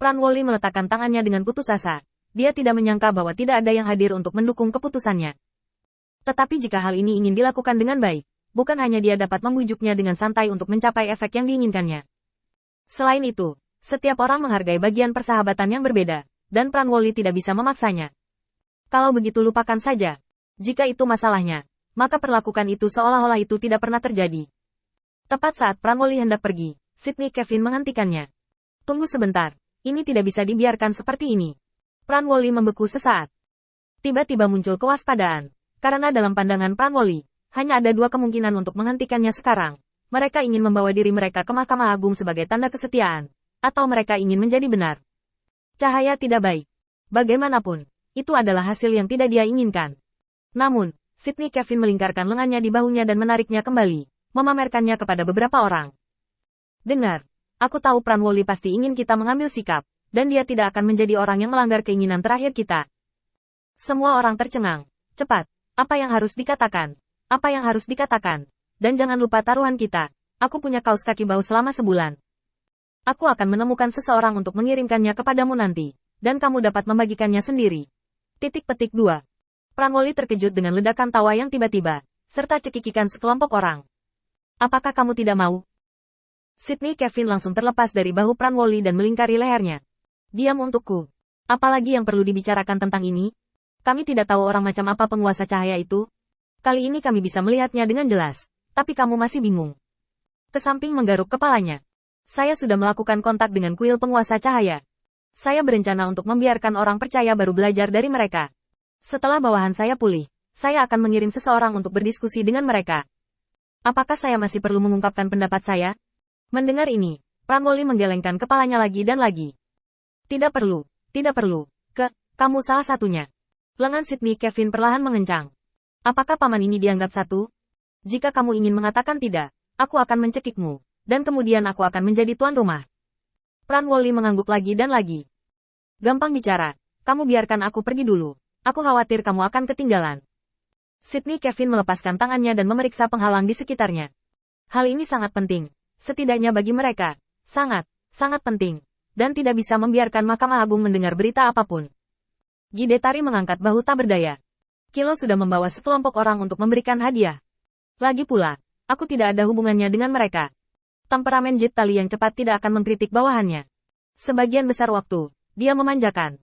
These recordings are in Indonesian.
Pranwali meletakkan tangannya dengan putus asa. Dia tidak menyangka bahwa tidak ada yang hadir untuk mendukung keputusannya. Tetapi jika hal ini ingin dilakukan dengan baik, bukan hanya dia dapat membujuknya dengan santai untuk mencapai efek yang diinginkannya. Selain itu, setiap orang menghargai bagian persahabatan yang berbeda, dan Pranwali tidak bisa memaksanya. Kalau begitu lupakan saja. Jika itu masalahnya, maka perlakukan itu seolah-olah itu tidak pernah terjadi. Tepat saat Pranwali hendak pergi, Sydney Kevin menghentikannya. Tunggu sebentar, ini tidak bisa dibiarkan seperti ini. Pranwali membeku sesaat. Tiba-tiba muncul kewaspadaan, karena dalam pandangan Pranwali, hanya ada dua kemungkinan untuk menghentikannya sekarang. Mereka ingin membawa diri mereka ke Mahkamah Agung sebagai tanda kesetiaan, atau mereka ingin menjadi benar. Cahaya tidak baik. Bagaimanapun, itu adalah hasil yang tidak dia inginkan. Namun, Sydney Kevin melingkarkan lengannya di bahunya dan menariknya kembali, memamerkannya kepada beberapa orang. Dengar, aku tahu Pranwali pasti ingin kita mengambil sikap, dan dia tidak akan menjadi orang yang melanggar keinginan terakhir kita. Semua orang tercengang. Cepat, apa yang harus dikatakan? Apa yang harus dikatakan? Dan jangan lupa taruhan kita. Aku punya kaos kaki bau selama sebulan. Aku akan menemukan seseorang untuk mengirimkannya kepadamu nanti, dan kamu dapat membagikannya sendiri. Petik 2. Pranwali terkejut dengan ledakan tawa yang tiba-tiba, serta cekikikan sekelompok orang. Apakah kamu tidak mau? Sydney Kevin langsung terlepas dari bahu Pranwali dan melingkari lehernya. Diam untukku. Apalagi yang perlu dibicarakan tentang ini? Kami tidak tahu orang macam apa penguasa cahaya itu. Kali ini kami bisa melihatnya dengan jelas, tapi kamu masih bingung. Kesamping menggaruk kepalanya. Saya sudah melakukan kontak dengan kuil penguasa cahaya. Saya berencana untuk membiarkan orang percaya baru belajar dari mereka. Setelah bawahan saya pulih, saya akan mengirim seseorang untuk berdiskusi dengan mereka. Apakah saya masih perlu mengungkapkan pendapat saya? Mendengar ini, Pranwali menggelengkan kepalanya lagi dan lagi. Tidak perlu, tidak perlu. Kamu salah satunya. Lengan Sydney Kevin perlahan mengencang. Apakah paman ini dianggap satu? Jika kamu ingin mengatakan tidak, aku akan mencekikmu, dan kemudian aku akan menjadi tuan rumah. Pranwali mengangguk lagi dan lagi. Gampang bicara, kamu biarkan aku pergi dulu. Aku khawatir kamu akan ketinggalan. Sydney Kevin melepaskan tangannya dan memeriksa penghalang di sekitarnya. Hal ini sangat penting, setidaknya bagi mereka. Sangat, sangat penting. Dan tidak bisa membiarkan Mahkamah Agung mendengar berita apapun. Gidetari mengangkat bahu tak berdaya. Kilo sudah membawa sekelompok orang untuk memberikan hadiah. Lagi pula, aku tidak ada hubungannya dengan mereka. Temperamen Jet Tali yang cepat tidak akan mengkritik bawahannya. Sebagian besar waktu, dia memanjakan.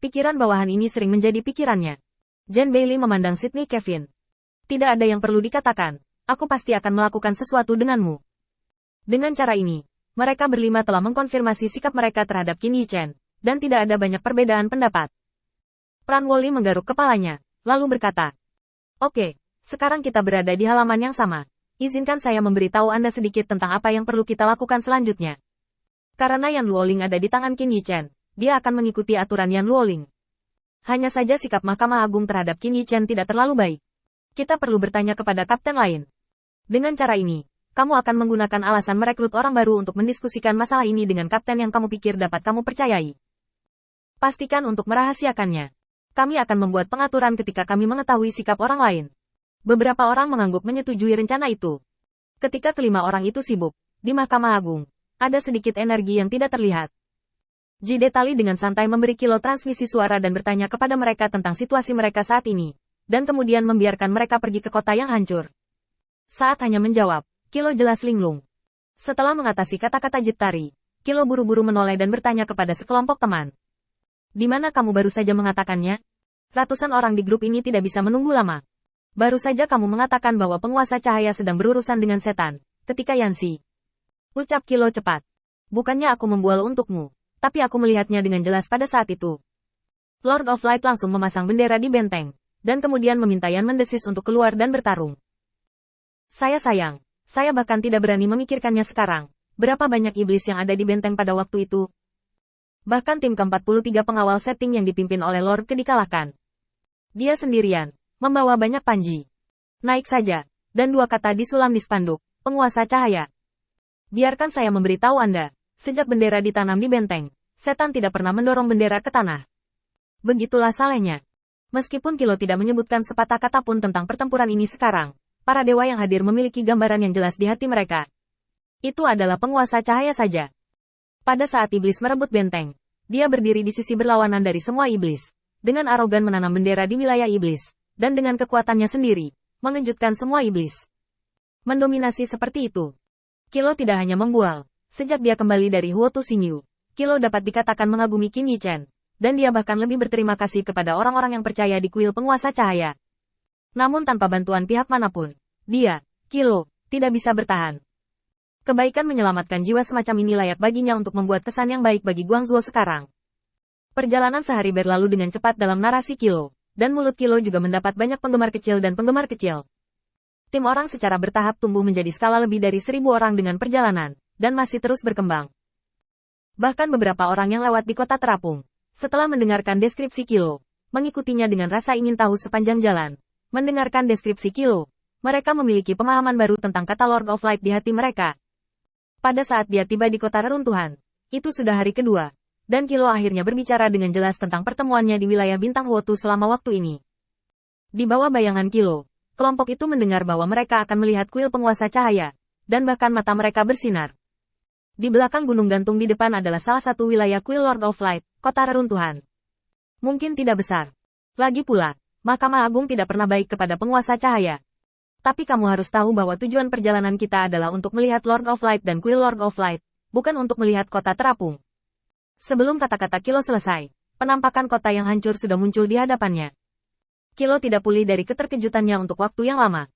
Pikiran bawahan ini sering menjadi pikirannya. Jen Bailey memandang Sydney Kevin. Tidak ada yang perlu dikatakan, aku pasti akan melakukan sesuatu denganmu. Dengan cara ini, mereka berlima telah mengkonfirmasi sikap mereka terhadap Qin Yichen, dan tidak ada banyak perbedaan pendapat. Pranwali menggaruk kepalanya, lalu berkata, Oke, sekarang kita berada di halaman yang sama. Izinkan saya memberitahu Anda sedikit tentang apa yang perlu kita lakukan selanjutnya. Karena Yan Luoling ada di tangan Qin Yichen, dia akan mengikuti aturan Yan Luoling. Hanya saja sikap Mahkamah Agung terhadap Qin Yichen tidak terlalu baik. Kita perlu bertanya kepada kapten lain. Dengan cara ini, kamu akan menggunakan alasan merekrut orang baru untuk mendiskusikan masalah ini dengan kapten yang kamu pikir dapat kamu percayai. Pastikan untuk merahasiakannya. Kami akan membuat pengaturan ketika kami mengetahui sikap orang lain. Beberapa orang mengangguk menyetujui rencana itu. Ketika kelima orang itu sibuk, di Mahkamah Agung, ada sedikit energi yang tidak terlihat. Gidetali dengan santai memberi Kilo transmisi suara dan bertanya kepada mereka tentang situasi mereka saat ini, dan kemudian membiarkan mereka pergi ke kota yang hancur. Saat hanya menjawab, Kilo jelas linglung. Setelah mengatasi kata-kata Jetari, Kilo buru-buru menoleh dan bertanya kepada sekelompok teman. Di mana kamu baru saja mengatakannya? Ratusan orang di grup ini tidak bisa menunggu lama. Baru saja kamu mengatakan bahwa penguasa cahaya sedang berurusan dengan setan, ketika Yanxi. Ucap Kilo cepat. Bukannya aku membual untukmu, tapi aku melihatnya dengan jelas pada saat itu. Lord of Light langsung memasang bendera di benteng, dan kemudian meminta Yan mendesis untuk keluar dan bertarung. Saya bahkan tidak berani memikirkannya sekarang. Berapa banyak iblis yang ada di benteng pada waktu itu? Bahkan tim ke-43 pengawal setting yang dipimpin oleh Lord Ke dikalahkan. Dia sendirian, membawa banyak panji. Naik saja, dan dua kata disulam di spanduk, penguasa cahaya. Biarkan saya memberitahu Anda, sejak bendera ditanam di benteng, setan tidak pernah mendorong bendera ke tanah. Begitulah salehnya. Meskipun Kilo tidak menyebutkan sepatah kata pun tentang pertempuran ini sekarang, para dewa yang hadir memiliki gambaran yang jelas di hati mereka. Itu adalah penguasa cahaya saja. Pada saat iblis merebut benteng, Dia berdiri di sisi berlawanan dari semua iblis, dengan arogan menanam bendera di wilayah iblis, dan dengan kekuatannya sendiri, mengejutkan semua iblis. Mendominasi seperti itu. Kilo tidak hanya membual. Sejak dia kembali dari Huotu Xingyu, Kilo dapat dikatakan mengagumi Qin Yichen, dan dia bahkan lebih berterima kasih kepada orang-orang yang percaya di kuil penguasa cahaya. Namun tanpa bantuan pihak manapun, dia, Kilo, tidak bisa bertahan. Kebaikan menyelamatkan jiwa semacam ini layak baginya untuk membuat kesan yang baik bagi Guangzhou sekarang. Perjalanan sehari berlalu dengan cepat dalam narasi Kilo, dan mulut Kilo juga mendapat banyak penggemar kecil dan penggemar kecil. Tim orang secara bertahap tumbuh menjadi skala lebih dari 1.000 orang dengan perjalanan, dan masih terus berkembang. Bahkan beberapa orang yang lewat di kota terapung, setelah mendengarkan deskripsi Kilo, mengikutinya dengan rasa ingin tahu sepanjang jalan. Mendengarkan deskripsi Kilo, mereka memiliki pemahaman baru tentang kata Lord of Light di hati mereka. Pada saat dia tiba di kota reruntuhan, itu sudah hari kedua, dan Kilo akhirnya berbicara dengan jelas tentang pertemuannya di wilayah bintang Huotu selama waktu ini. Di bawah bayangan Kilo, kelompok itu mendengar bahwa mereka akan melihat kuil penguasa cahaya, dan bahkan mata mereka bersinar. Di belakang gunung gantung di depan adalah salah satu wilayah kuil Lord of Light, kota reruntuhan. Mungkin tidak besar. Lagi pula, Mahkamah Agung tidak pernah baik kepada penguasa cahaya. Tapi kamu harus tahu bahwa tujuan perjalanan kita adalah untuk melihat Lord of Light dan kuil Lord of Light, bukan untuk melihat kota terapung. Sebelum kata-kata Kilo selesai, penampakan kota yang hancur sudah muncul di hadapannya. Kilo tidak pulih dari keterkejutannya untuk waktu yang lama.